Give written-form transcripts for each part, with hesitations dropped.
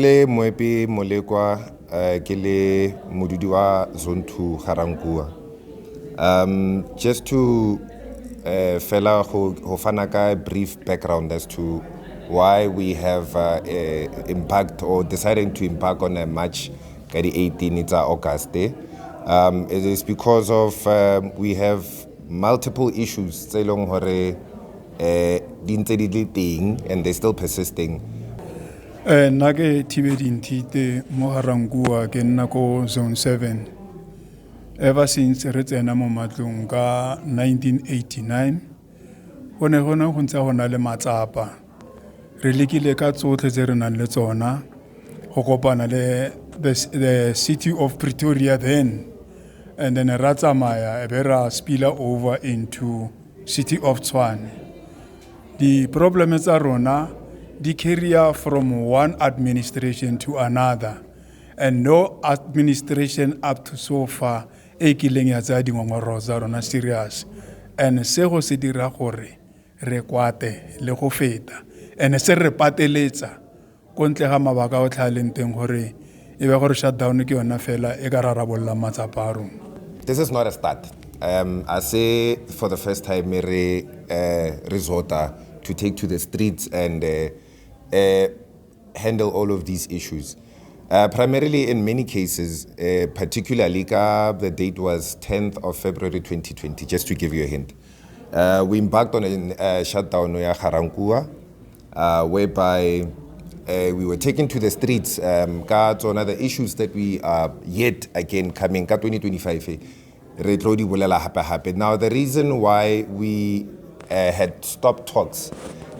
Kele Moepi Molekwa, kele modudi wa Zone 2 Ga-Rankuwa. Just to fella ho fana ka brief background as to why we have impact or deciding to embark on a march ka di 18 it's August. It is because of we have multiple issues tse leng hore di ntse di le teng and they're still persisting. Nage Thibedi Nthite mo Ga-Rankuwa ke nna ko Zone 7 ever since re tsena mo matlong ka 1989 go ne go ntse go na le matsapa re lekile ka tsotlhe tse re nang le tsona go kopana le the city of Pretoria then and then ra tsamaya e be ra spilla over into city of Tshwane. The problem tsa rona di carry from one administration to another and no administration up to so far e kileng ya tsa dingongoro tsa rona serious and se go se dira gore re kwate le go feta and se re pateletsa go ntle ga mabaka o tlhaleng teng gore e be gore shutdown ke yona fela e ka rarabolla matsapa a rona. This is not a start. I say for the first time re resorta to take to the streets and handle all of these issues. Primarily in many cases, particularly the date was 10th of February 2020, just to give you a hint. We embarked on a shutdown in Ga-Rankuwa, whereby we were taken to the streets. On other issues that we are yet again coming, 2025. Now the reason why we had stopped talks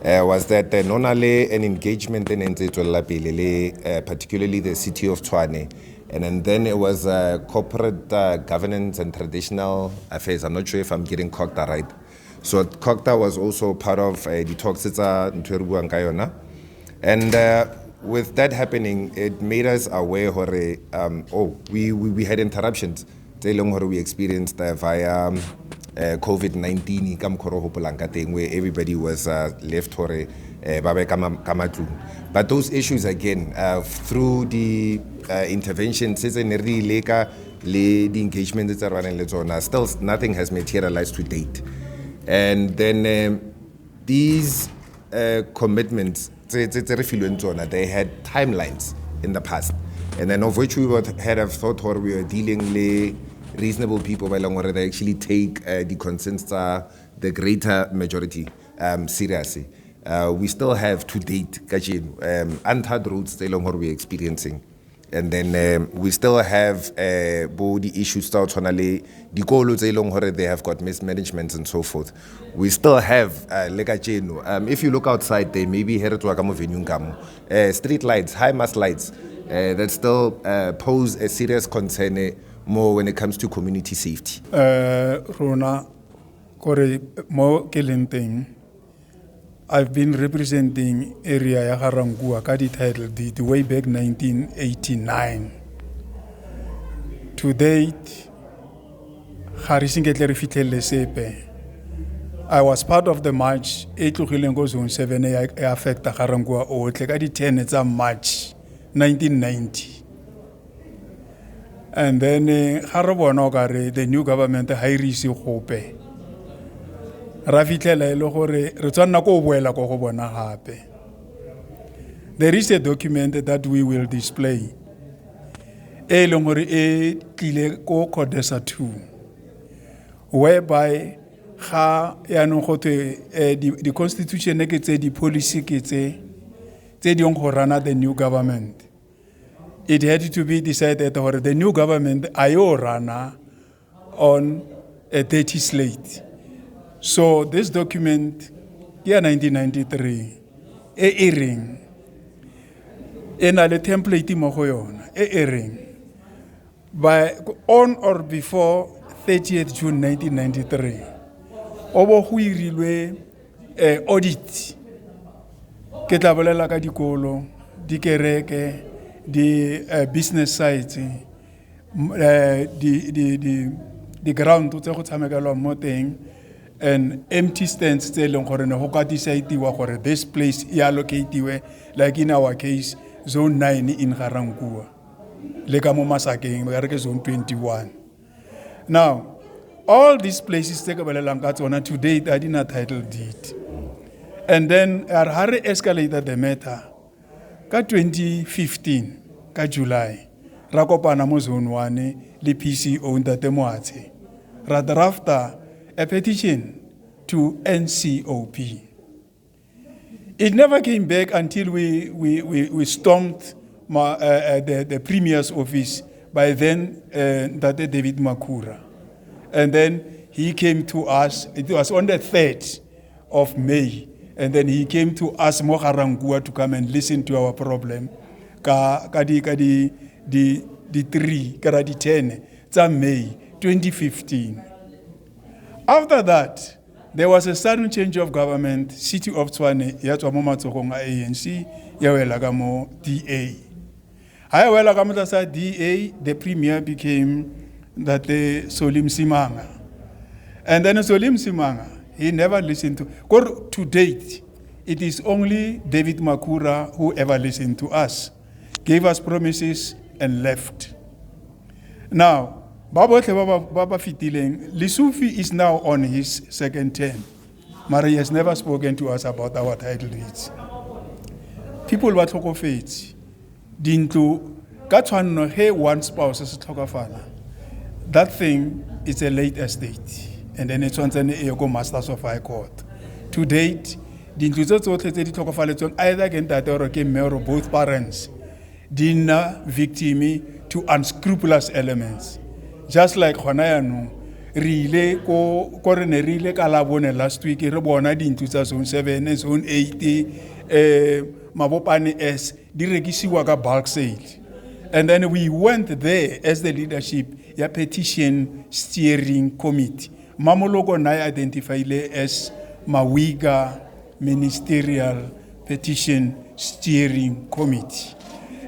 was that not only an engagement in particularly the city of Tshwane, and then it was corporate governance and traditional affairs. I'm not sure if I'm getting COGTA right. So COGTA was also part of the talks. And with that happening, it made us aware we had interruptions. We experienced via COVID-19 where everybody was left but those issues again through the interventions the engagement still nothing has materialized to date, and then these commitments they had timelines in the past, and then of which we had have thought we were dealing with reasonable people where they actually take the concerns the greater majority seriously. We still have to date untarred roads we're experiencing, and then we still have the issues they have got mismanagement and so forth. We still have if you look outside there, maybe street lights, high mast lights that still pose a serious concern more when it comes to community safety. Rona kore mo kelenteng, I've been representing area ya Ga-Rankuwa ka di title deed way back 1989. To date, I was part of the march e tlogileng go Zone 7 e affecta Ga-Rankuwa otlhe ka di 10 tsa March 1990. And then the new government hairisi gope ra fitlela ile gore re tswana go boela go bona gape. There is a document that we will display e leng gore e tlile go Codesa 2 whereby ga ya no go the constitution ke tse di policy ke tse di go rana the new government. It had to be decided that the new government rana on a dirty slate. So this document, year 1993, ring, in a template ring, by on or before 30th June 1993, over railway audit, ketabolela ka dikolo, dikereke, the business sites, the ground to go tshamekela mo teng, and empty stands tse leng gore ne go ka decide-iwa gore this place e allocate like in our case zone 9 in Ga-Rankuwa, le ka mo Masakeng ba re ke zone 21. Now, all these places take a to date, I did not title deed. And then Harry escalated the matter. Ka 2015, ka July, Rakopana mo zone 1, le PCO Nthite Moatse, ra drafta a petition to NCOP. It never came back until we stormed the Premier's office, by then Nthite David Makura. And then he came to us, it was on the 3rd of May, and then he came to us, Ga-Rankuwa, to come and listen to our problem. The 10 May 2015. After that, there was a sudden change of government. City of Tshwane, yatswa mo matsogong a ANC, ya wela ka mo DA. Ha ya wela ka mo tlasa DA, the premier became Solim Simanga. And then Solim Simanga, he never listened to date, it is only David Makura who ever listened to us, gave us promises and left. Now, Baba Fitileng, Lisufi is now on his second term. Mari has never spoken to us about our title deeds. People were talking faith. Dinto, Gatwan he one spouse as a that thing is a late estate. And then it's on the Masters of High Court. To date, the inclusion either again that or mayor of both parents, dinner victim to unscrupulous elements. Just like Honayanu, relay relay kalabone last week, Rebona in 2007, zone 80, Mabopani S, Diregisi Waka bulk sale. And then we went there as the leadership, a petition steering committee. Mamologo na identified as Mawiga Ministerial Petition Steering Committee.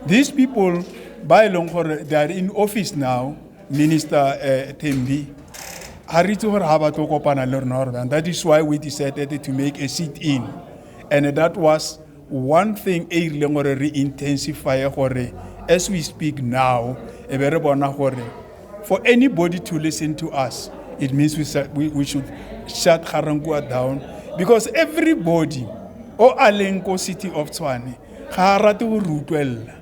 These people, by long, they are in office now. Minister Thibedi, and that is why we decided to make a sit-in. And that was one thing intensify as we speak now. For anybody to listen to us, it means we should shut Ga-Rankuwa down, because everybody, Alenko City of Tshwane, Haratu Rutwell.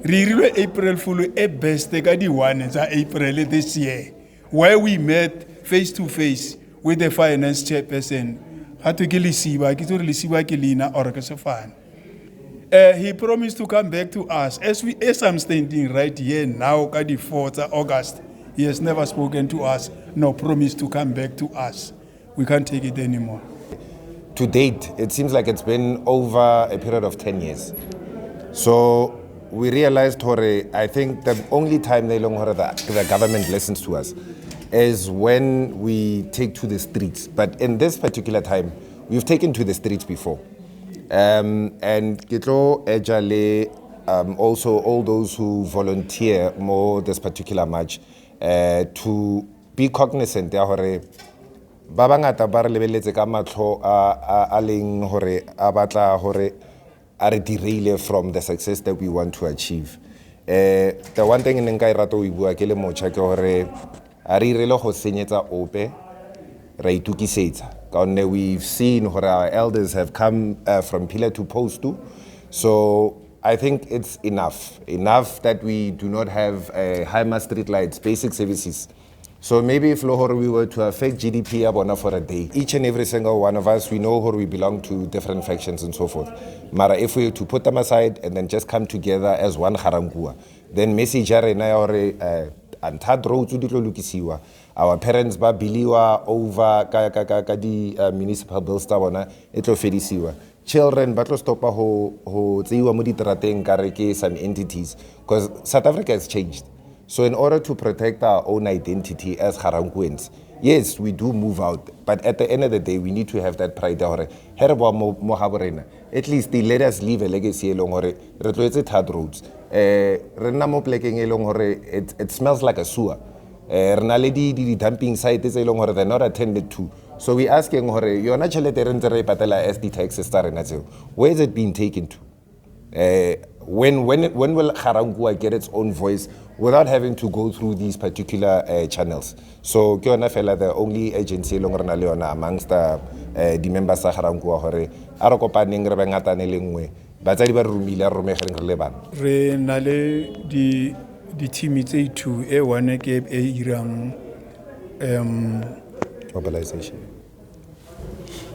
April Fool a best April this year, where we met face to face with the finance chairperson. He promised to come back to us. As I'm standing right here now, the 4th of August, he has never spoken to us, nor promised to come back to us. We can't take it anymore. To date, it seems like it's been over a period of 10 years. So we realized, I think the only time the government listens to us is when we take to the streets. But in this particular time, we've taken to the streets before. And Kitlo Ejale, also all those who volunteer more this particular march, to be cognizant hore ba bangata ba re lebeletse ka matlho a leng hore a batla hore a re derail from the success that we want to achieve. The one thing in nka irata o bua ke le motjha ke hore a re irele go senyetsa ope ra itukisetsa ka one we've seen hore our elders have come from pillar to post too. So I think it's enough that we do not have high-mass street lights, basic services. So maybe if we were to affect GDP for a day, each and every single one of us, we know who we belong to, different factions and so forth. Mara, if we were to put them aside and then just come together as one Ga-Rankuwa, then message our parents ba biliwa over municipal bills ta bona etlo fedisiwa. Children ba tlo stopa ho tseiwa mo diterateng ka re ke some entities, because South Africa has changed. So in order to protect our own identity as Ga-Rankuwans, yes, we do move out, but at the end of the day, we need to have that pride. At least they let us leave a legacy along hore re tloetse hard roads. It smells like a sewer. The dumping sites they're not attended to. So we asking as the taxes, where is it being taken to? When will Ga-Rankuwa get its own voice without having to go through these particular channels? So, ke yona fela the only agency elong re na le yona amongst the members sa Ga-Rankuwa hore a re kopaneng re be ngatane le nngwe batsadi ba re romile a re romegereng re le bana. Re na le di team tse two e one ke e irang Mobilization.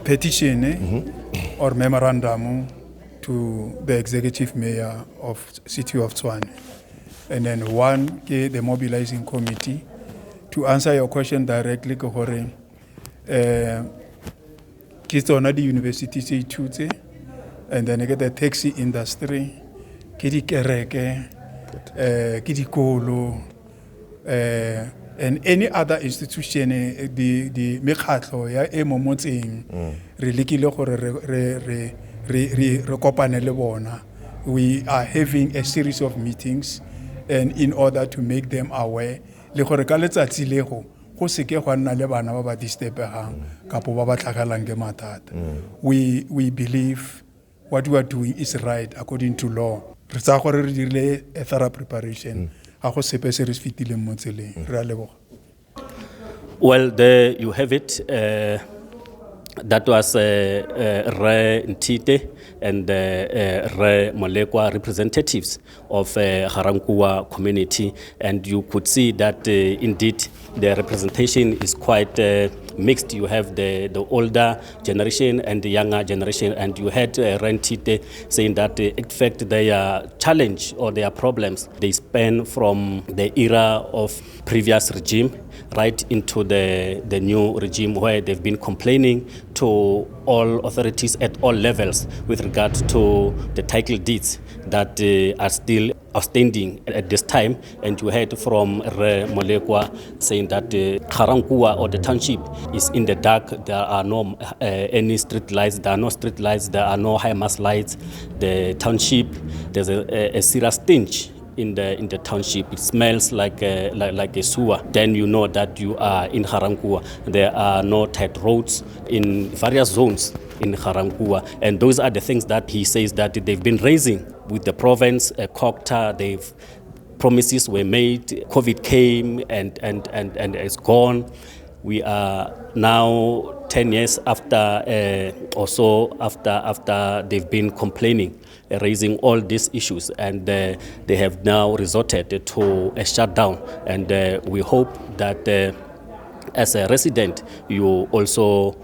petition or memorandum to the executive mayor of city of Tshwane. And then one ke the mobilizing committee. To answer your question directly, ke hore ke tsona di university tse two tse, and then ke the taxi industry, ke di kereke, ke dikolo, and any other institution di mekhatlo ya e mo motseng re lekile gore re kopane le bona. We are having a series of meetings and in order to make them aware le gore ka letsatsi lego go seke go nna le bana ba ba disturbang kapo ba ba tlhagalang ke mathata. We believe what we are doing is right according to law. Re tsa gore re dirile a thorough preparation. Well, there you have it. That was Re Nthite and Re Molekwa representatives of Ga-Rankuwa community, and you could see that indeed the representation is quite mixed. You have the older generation and the younger generation, and you had Re Nthite saying that in fact their challenge or their problems, they span from the era of previous regime right into the new regime, where they've been complaining to all authorities at all levels with regard to the title deeds that are still outstanding at this time. And you heard from Re Molekwa saying that Ga-Rankuwa or the township is in the dark. There are no any street lights. There are no street lights. There are no high mast lights. The township, there's a serious stench in the township. It smells like a sewer. Then you know that you are in Ga-Rankuwa. There are no tight roads in various zones in Ga-Rankuwa, and those are the things that he says that they've been raising with the province. Promises were made. COVID came and it's gone. We are now 10 years after or so after they've been complaining, raising all these issues, and they have now resorted to a shutdown. And we hope that as a resident, you also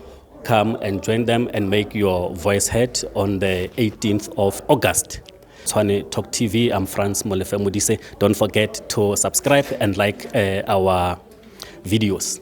come and join them and make your voice heard on the 18th of August. Tshwane Talk TV, I'm Franz Molefe Modise. Don't forget to subscribe and like our videos.